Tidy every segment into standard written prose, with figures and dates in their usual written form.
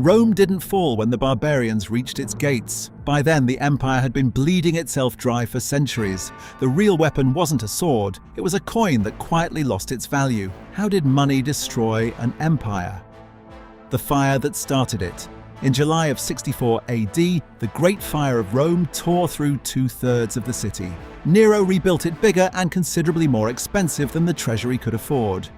Rome didn't fall when the barbarians reached its gates. By then, the empire had been bleeding itself dry for centuries. The real weapon wasn't a sword, it was a coin that quietly lost its value. How did money destroy an empire? The fire that started it. In July of 64 AD, the Great Fire of Rome tore through 2/3 of the city. Nero rebuilt it bigger and considerably more expensive than the treasury could afford.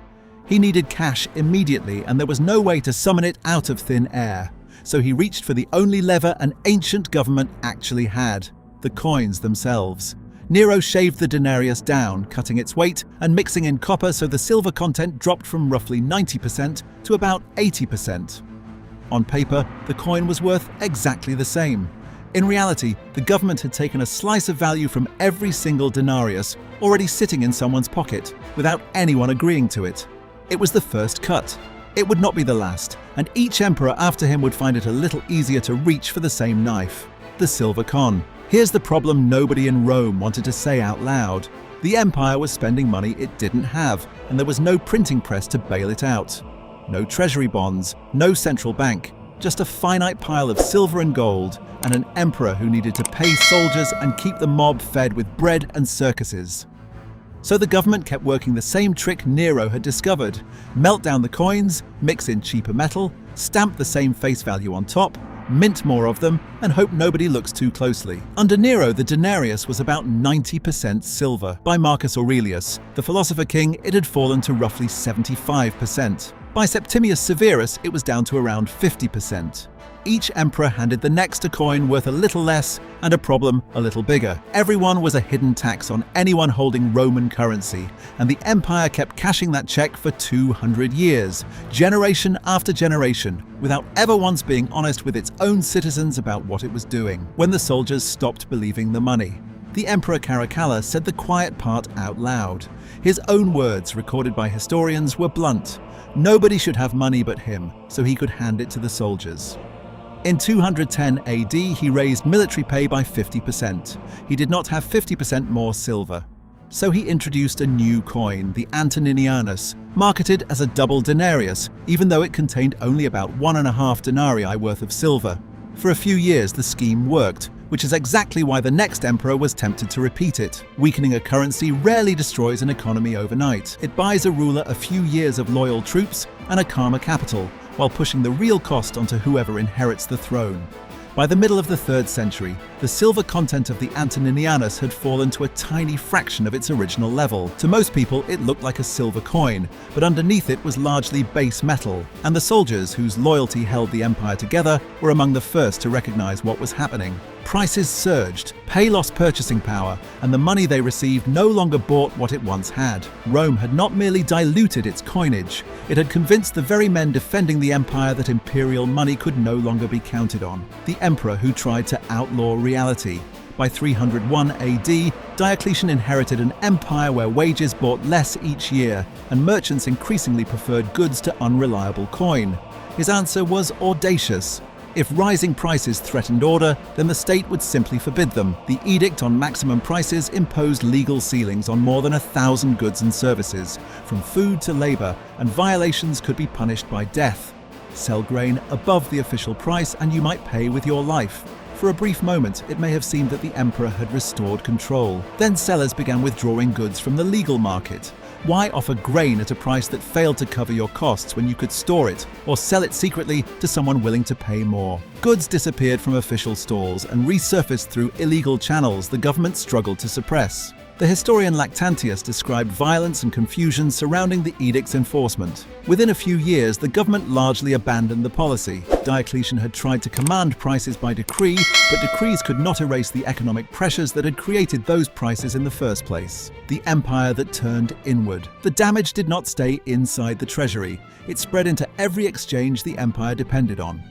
He needed cash immediately, and there was no way to summon it out of thin air. So he reached for the only lever an ancient government actually had: the coins themselves. Nero shaved the denarius down, cutting its weight and mixing in copper so the silver content dropped from roughly 90% to about 80%. On paper, the coin was worth exactly the same. In reality, the government had taken a slice of value from every single denarius already sitting in someone's pocket, without anyone agreeing to it. It was the first cut. It would not be the last, and each emperor after him would find it a little easier to reach for the same knife: the silver con. Here's the problem nobody in Rome wanted to say out loud. The empire was spending money it didn't have, and there was no printing press to bail it out. No treasury bonds, no central bank, just a finite pile of silver and gold, and an emperor who needed to pay soldiers and keep the mob fed with bread and circuses. So the government kept working the same trick Nero had discovered: melt down the coins, mix in cheaper metal, stamp the same face value on top, mint more of them, and hope nobody looks too closely. Under Nero, the denarius was about 90% silver. By Marcus Aurelius, the philosopher king, it had fallen to roughly 75%. By Septimius Severus, it was down to around 50%. Each emperor handed the next a coin worth a little less and a problem a little bigger. Everyone was a hidden tax on anyone holding Roman currency, and the empire kept cashing that check for 200 years, generation after generation, without ever once being honest with its own citizens about what it was doing. When the soldiers stopped believing the money, the Emperor Caracalla said the quiet part out loud. His own words, recorded by historians, were blunt. Nobody should have money but him, so he could hand it to the soldiers. In 210 AD, he raised military pay by 50%. He did not have 50% more silver. So he introduced a new coin, the Antoninianus, marketed as a double denarius, even though it contained only about 1.5 denarii worth of silver. For a few years, the scheme worked, which is exactly why the next emperor was tempted to repeat it. Weakening a currency rarely destroys an economy overnight. It buys a ruler a few years of loyal troops and a calmer capital, while pushing the real cost onto whoever inherits the throne. By the middle of the 3rd century, the silver content of the Antoninianus had fallen to a tiny fraction of its original level. To most people, it looked like a silver coin, but underneath it was largely base metal, and the soldiers, whose loyalty held the empire together, were among the first to recognize what was happening. Prices surged, pay lost purchasing power, and the money they received no longer bought what it once had. Rome had not merely diluted its coinage, it had convinced the very men defending the empire that imperial money could no longer be counted on. The emperor who tried to outlaw reality. By 301 AD, Diocletian inherited an empire where wages bought less each year, and merchants increasingly preferred goods to unreliable coin. His answer was audacious. If rising prices threatened order, then the state would simply forbid them. The edict on maximum prices imposed legal ceilings on more than 1,000 goods and services, from food to labor, and violations could be punished by death. Sell grain above the official price and you might pay with your life. For a brief moment, it may have seemed that the emperor had restored control. Then sellers began withdrawing goods from the legal market. Why offer grain at a price that failed to cover your costs when you could store it or sell it secretly to someone willing to pay more? Goods disappeared from official stalls and resurfaced through illegal channels the government struggled to suppress. The historian Lactantius described violence and confusion surrounding the edict's enforcement. Within a few years, the government largely abandoned the policy. Diocletian had tried to command prices by decree, but decrees could not erase the economic pressures that had created those prices in the first place. The empire that turned inward. The damage did not stay inside the treasury. It spread into every exchange the empire depended on.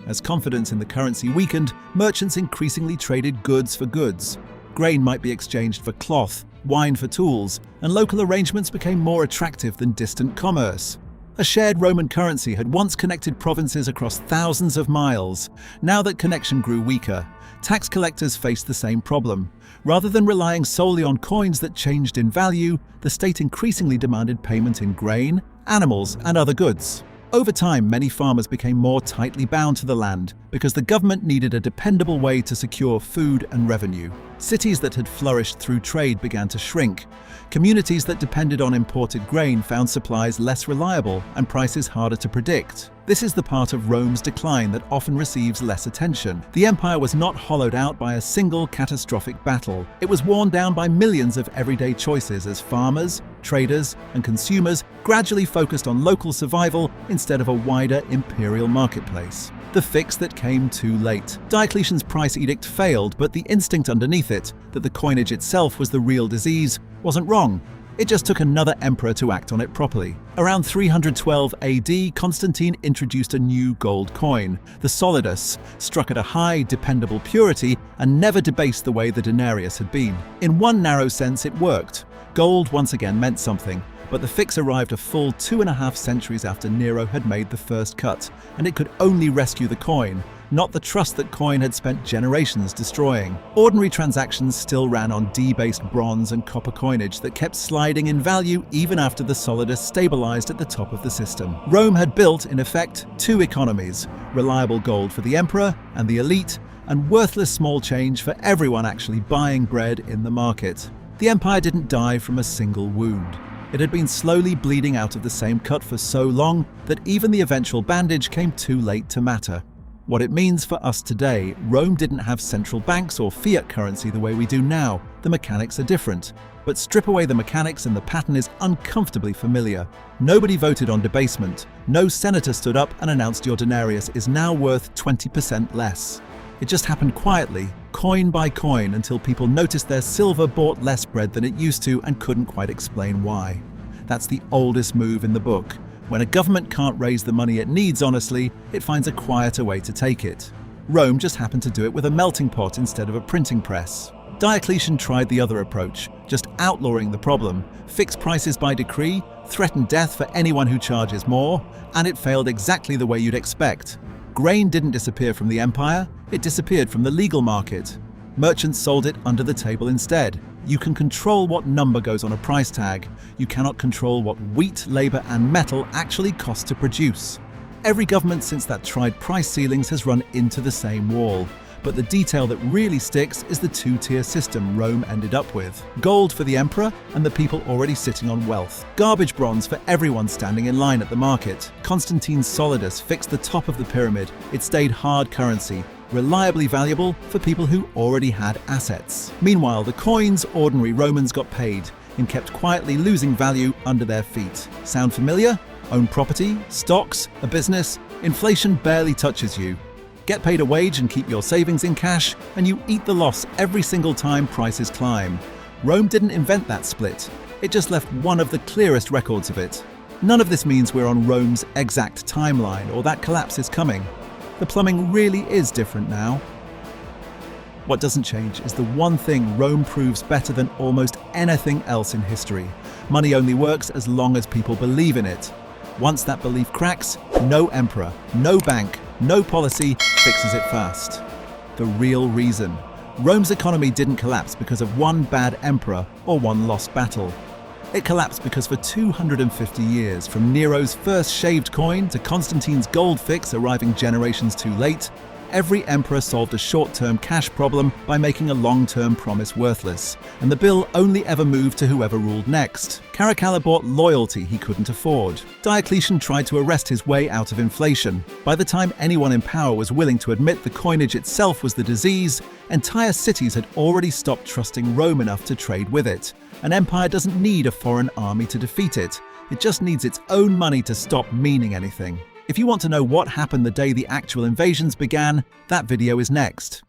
As confidence in the currency weakened, merchants increasingly traded goods for goods. Grain might be exchanged for cloth, wine for tools, and local arrangements became more attractive than distant commerce. A shared Roman currency had once connected provinces across thousands of miles. Now that connection grew weaker, tax collectors faced the same problem. Rather than relying solely on coins that changed in value, the state increasingly demanded payment in grain, animals, and other goods. Over time, many farmers became more tightly bound to the land because the government needed a dependable way to secure food and revenue. Cities that had flourished through trade began to shrink. Communities that depended on imported grain found supplies less reliable and prices harder to predict. This is the part of Rome's decline that often receives less attention. The empire was not hollowed out by a single catastrophic battle. It was worn down by millions of everyday choices as farmers, traders, and consumers gradually focused on local survival instead of a wider imperial marketplace. The fix that came too late. Diocletian's price edict failed, but the instinct underneath it, that the coinage itself was the real disease, wasn't wrong. It just took another emperor to act on it properly. Around 312 AD, Constantine introduced a new gold coin, the solidus, struck at a high, dependable purity and never debased the way the denarius had been. In one narrow sense, it worked. Gold once again meant something, but the fix arrived a full 2.5 centuries after Nero had made the first cut, and it could only rescue the coin, not the trust that coin had spent generations destroying. Ordinary transactions still ran on debased bronze and copper coinage that kept sliding in value even after the solidus stabilized at the top of the system. Rome had built, in effect, two economies: reliable gold for the emperor and the elite, and worthless small change for everyone actually buying bread in the market. The empire didn't die from a single wound. It had been slowly bleeding out of the same cut for so long that even the eventual bandage came too late to matter. What it means for us today: Rome didn't have central banks or fiat currency the way we do now. The mechanics are different. But strip away the mechanics and the pattern is uncomfortably familiar. Nobody voted on debasement. No senator stood up and announced your denarius is now worth 20% less. It just happened quietly, coin by coin, until people noticed their silver bought less bread than it used to and couldn't quite explain why. That's the oldest move in the book. When a government can't raise the money it needs honestly, it finds a quieter way to take it. Rome just happened to do it with a melting pot instead of a printing press. Diocletian tried the other approach, just outlawing the problem, fix prices by decree, threaten death for anyone who charges more, and it failed exactly the way you'd expect. Grain didn't disappear from the empire, it disappeared from the legal market. Merchants sold it under the table instead. You can control what number goes on a price tag. You cannot control what wheat, labor, and metal actually cost to produce. Every government since that tried price ceilings has run into the same wall. But the detail that really sticks is the two-tier system Rome ended up with. Gold for the emperor and the people already sitting on wealth. Garbage bronze for everyone standing in line at the market. Constantine's solidus fixed the top of the pyramid. It stayed hard currency, reliably valuable for people who already had assets. Meanwhile, the coins ordinary Romans got paid and kept quietly losing value under their feet. Sound familiar? Own property, stocks, a business. Inflation barely touches you. Get paid a wage and keep your savings in cash, and you eat the loss every single time prices climb. Rome didn't invent that split. It just left one of the clearest records of it. None of this means we're on Rome's exact timeline or that collapse is coming. The plumbing really is different now. What doesn't change is the one thing Rome proves better than almost anything else in history. Money only works as long as people believe in it. Once that belief cracks, no emperor, no bank, no policy fixes it fast. The real reason: Rome's economy didn't collapse because of one bad emperor or one lost battle. It collapsed because for 250 years, from Nero's first shaved coin to Constantine's gold fix arriving generations too late, every emperor solved a short-term cash problem by making a long-term promise worthless, and the bill only ever moved to whoever ruled next. Caracalla bought loyalty he couldn't afford. Diocletian tried to arrest his way out of inflation. By the time anyone in power was willing to admit the coinage itself was the disease, entire cities had already stopped trusting Rome enough to trade with it. An empire doesn't need a foreign army to defeat it. It just needs its own money to stop meaning anything. If you want to know what happened the day the actual invasions began, that video is next.